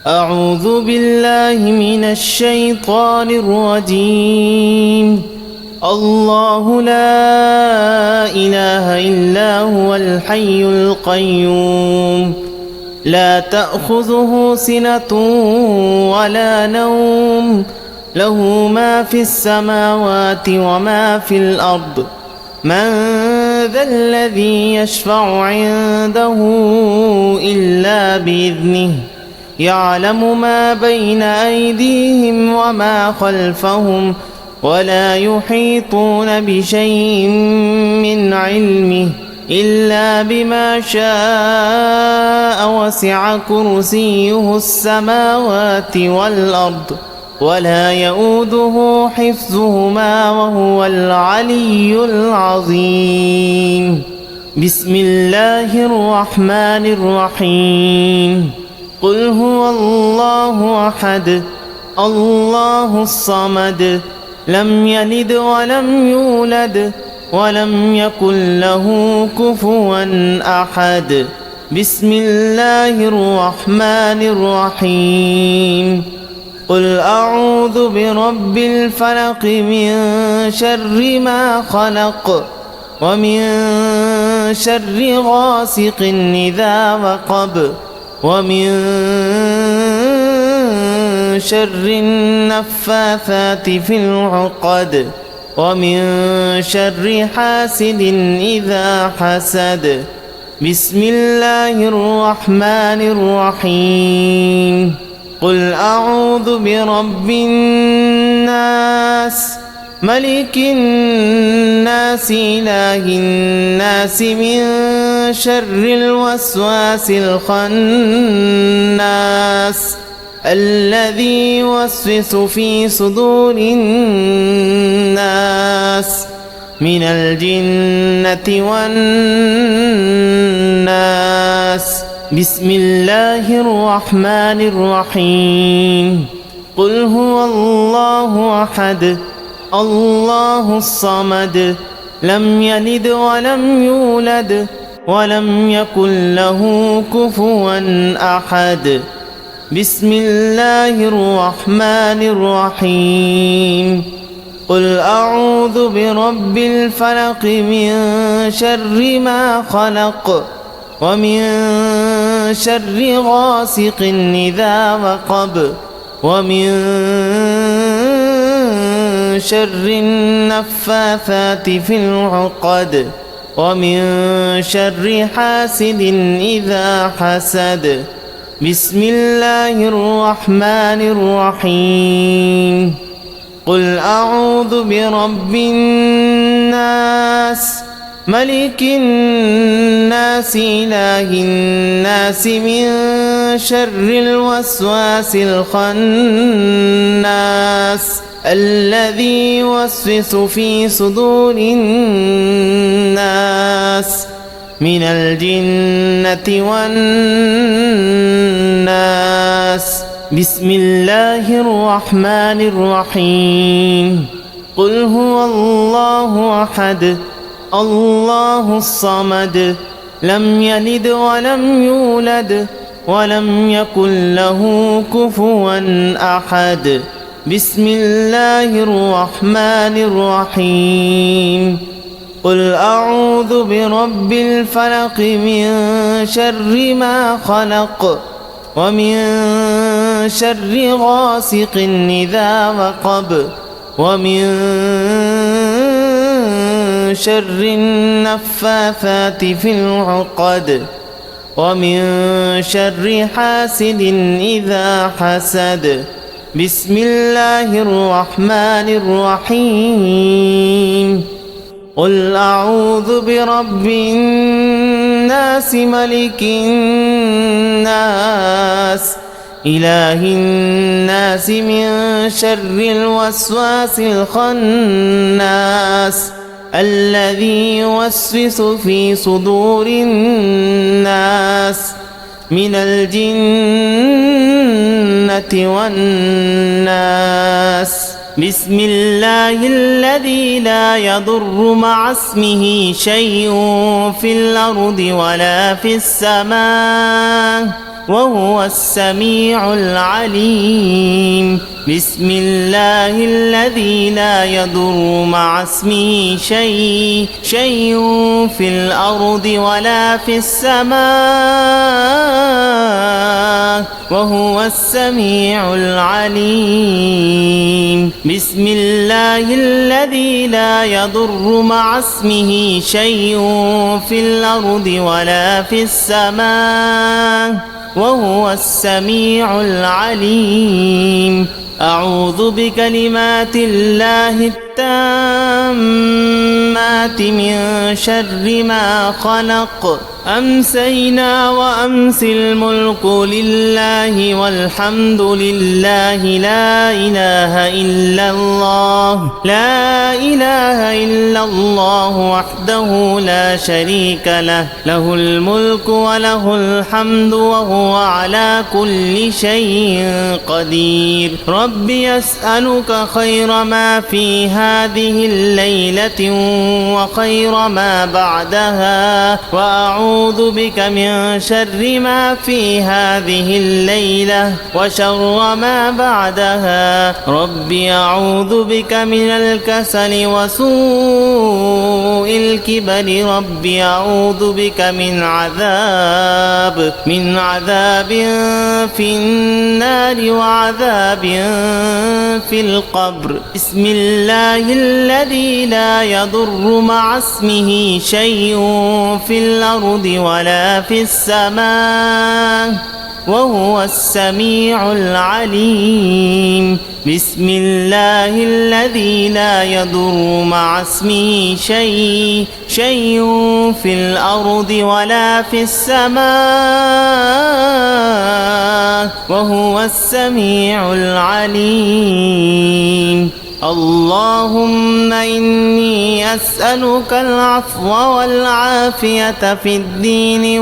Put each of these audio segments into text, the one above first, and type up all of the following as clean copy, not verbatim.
أعوذ بالله من الشيطان الرجيم. الله لا إله إلا هو الحي القيوم لا تأخذه سنة ولا نوم له ما في السماوات وما في الأرض من ذا الذي يشفع عنده إلا بإذنه يعلم ما بين أيديهم وما خلفهم ولا يحيطون بشيء من علمه إلا بما شاء وسع كرسيه السماوات والأرض ولا يؤوده حفظهما وهو العلي العظيم. بسم الله الرحمن الرحيم. قل هو الله أحد الله الصمد لم يلد ولم يولد ولم يكن له كفوا أحد. بسم الله الرحمن الرحيم. قل أعوذ برب الفلق من شر ما خلق ومن شر غاسق إذا وقب ومن شر النفاثات في العقد ومن شر حاسد إذا حسد. بسم الله الرحمن الرحيم. قل أعوذ برب الناس ملك الناس إله الناس من شر الوسواس الخناس الذي يوسوس في صدور الناس من الجنة والناس. بسم الله الرحمن الرحيم. قل هو الله أحد الله الصمد لم يلد ولم يولد ولم يكن له كفوا أحد. بسم الله الرحمن الرحيم. قل أعوذ برب الفلق من شر ما خلق ومن شر غاسق إذا وقب ومن شر النفاثات في العقد ومن شر حاسد إذا حسد. بسم الله الرحمن الرحيم. قل أعوذ برب الناس ملك الناس إله الناس من شر الوسواس الخناس الذي يوسوس في صدور الناس من الجنة والناس. بسم الله الرحمن الرحيم. قل هو الله أحد الله الصمد لم يلد ولم يولد ولم يكن له كفوا أحد. بسم الله الرحمن الرحيم. قل أعوذ برب الفلق من شر ما خلق ومن شر غاسق إذا وقب ومن شر النفاثات في العقد ومن شر حاسد إذا حسد. بسم الله الرحمن الرحيم. قل أعوذ برب الناس ملك الناس إله الناس من شر الوسواس الخناس الذي يوسوس في صدور الناس من الجنة والناس. بسم الله الذي لا يضر مع اسمه شيء في الأرض ولا في السماء وهو السميع العليم. بسم الله الذي لا يضر مع اسمه شيء في الأرض ولا في السماء وهو السميع العليم. بسم الله الذي لا يضر مع اسمه شيء في الأرض ولا في السماء وهو السميع العليم. أعوذ بكلمات الله التامات من شر ما خلق. أمسينا وأمسي الملك لله والحمد لله لا إله إلا الله لا إله إلا الله وحده لا شريك له له الملك وله الحمد وهو على كل شيء قدير. ربي أسألك خير ما في هذه الليلة وخير ما بعدها وأعوذ بك من شر ما في هذه الليلة وشر ما بعدها. ربي أعوذ بك من الكسل وسوء الكبر. ربي أعوذ بك من عذاب في النار وعذاب في القبر. بسم الله الذي لا يضر مع اسمه شيء في الأرض ولا في السماء وهو السميع العليم. بسم الله الذي لا يضر مع اسمه شيء في الأرض ولا في السماء وهو السميع العليم. اللهم إني أسألك العفو والعافية في الدين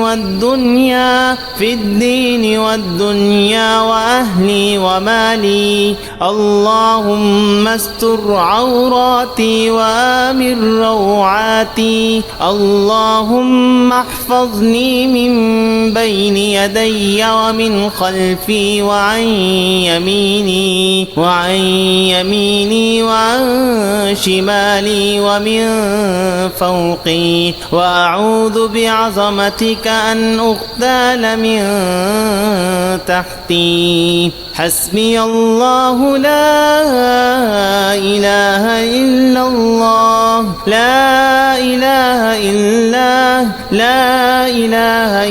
والدنيا وأهلي ومالي. اللهم استر عوراتي وآمن روعاتي. اللهم احفظني من بين يدي ومن خلفي وعن يميني وعن شمالي ومن فوقي. وأعوذ بعظمتك أن أغتال من تحتي. حسبي الله لا إله إلا الله لا إله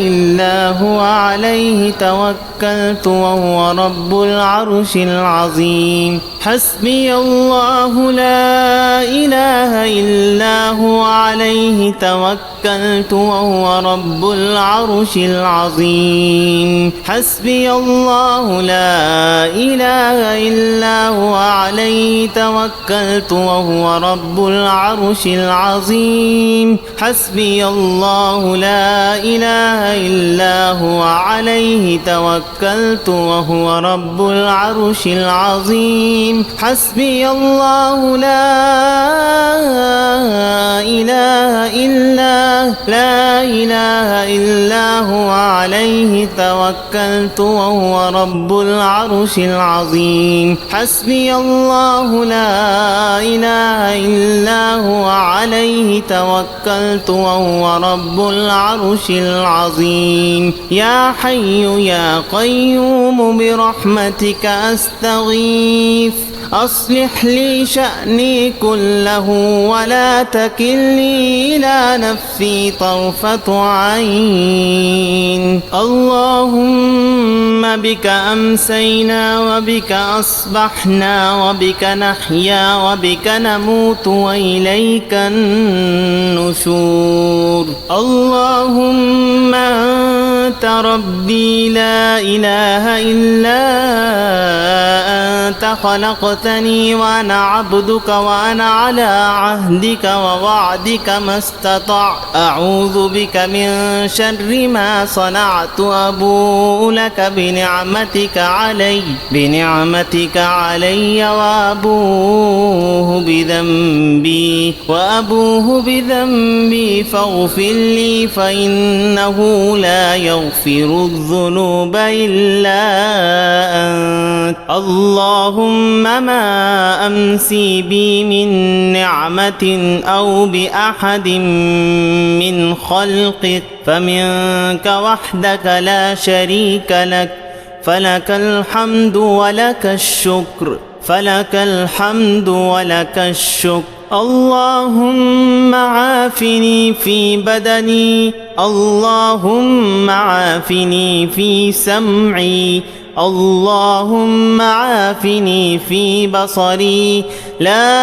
إلا هو عليه توكلت وهو رب العرش العظيم. حسبي الله لا إله إلا هو عليه توكلت وهو رب العرش العظيم. حسبي الله لا إله إلا هو عليه توكلت وهو رب العرش العظيم. حسبي الله لا إله إلا هو عليه توكلت وهو رب العرش العظيم. حسبي الله لا إله إلا هو عليه توكلت وهو رب العرش العظيم. حسبي الله لا إله إلا هو عليه توكلت وهو رب العرش العظيم. يا حي يا قيوم برحمتك أستغيث. أصلح لي شأني كله ولا تكلني إلى نفسي طرفة عين. اللهم بك أمسينا وبك أصبحنا وبك نحيا وبك نموت وإليك النشور. اللهم أنت ربي لا إله إلا أنت خلقتني وأنا عبدك وأنا على عهدك ووعدك ما استطعت أعوذ بك من شر ما صنعت أبوء لك بنعمتك علي وأبوه بذنبي فاغفر لي فإنه لا يغفر الذنوب إلا أنت اللهم ما أمسي بي من نعمة أو بأحد من خلقك فمنك وحدك لا شريك لك فلك الحمد ولك الشكر اللهم عافني في بدني اللهم عافني في سمعي اللهم عافني في بصري لا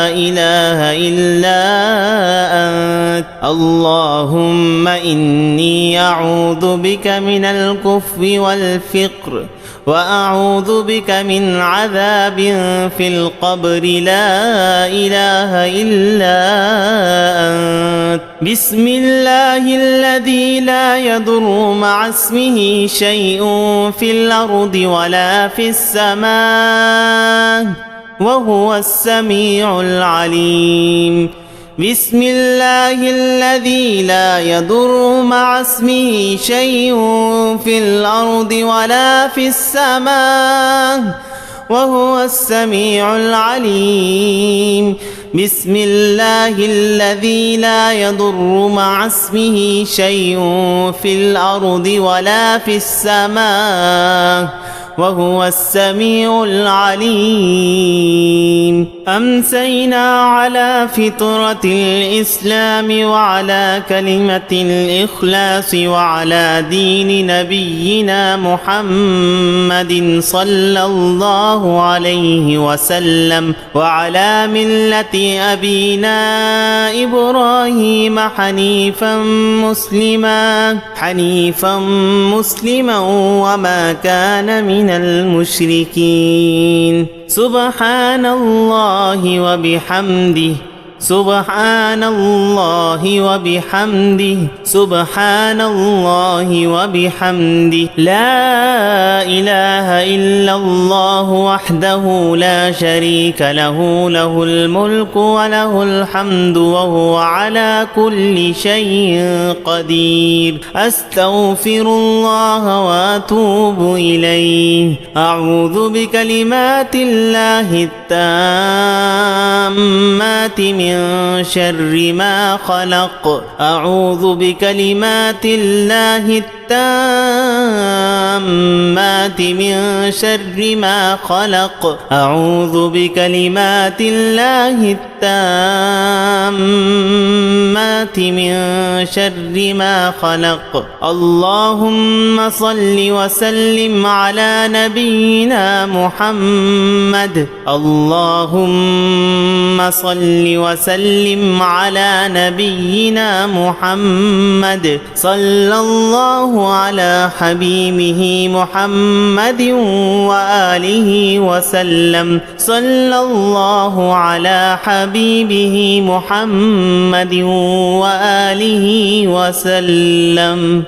إله إلا أنت اللهم إني أعوذ بك من الكفر والفقر وأعوذ بك من عذاب في القبر لا إله إلا أنت بسم الله الذي لا يضر مع اسمه شيء في الأرض ولا في السماء وهو السميع العليم بسم الله الذي لا يضر مع اسمه شيء في الأرض ولا في السماء وهو السميع العليم بسم الله الذي لا يضر مع اسمه شيء في الأرض ولا في السماء وهو السميع العليم أمسينا على فطرة الإسلام وعلى كلمة الإخلاص وعلى دين نبينا محمد صلى الله عليه وسلم وعلى ملة أبينا إبراهيم حنيفا مسلما وما كان من المشركين سبحان الله وبحمده سبحان الله وبحمده لا إله إلا الله وحده لا شريك له له الملك وله الحمد وهو على كل شيء قدير أستغفر الله وأتوب إليه أعوذ بكلمات الله التامات من شر ما خلق أعوذ بكلمات الله التامات من شر ما خلق أعوذ بكلمات الله التامات من شر ما خلق اللهم صل وسلم على نبينا محمد اللهم صل وسلم على نبينا محمد صلى الله على حبيبه محمد وآله وسلم صلى الله على حبيبه محمد وآله وسلم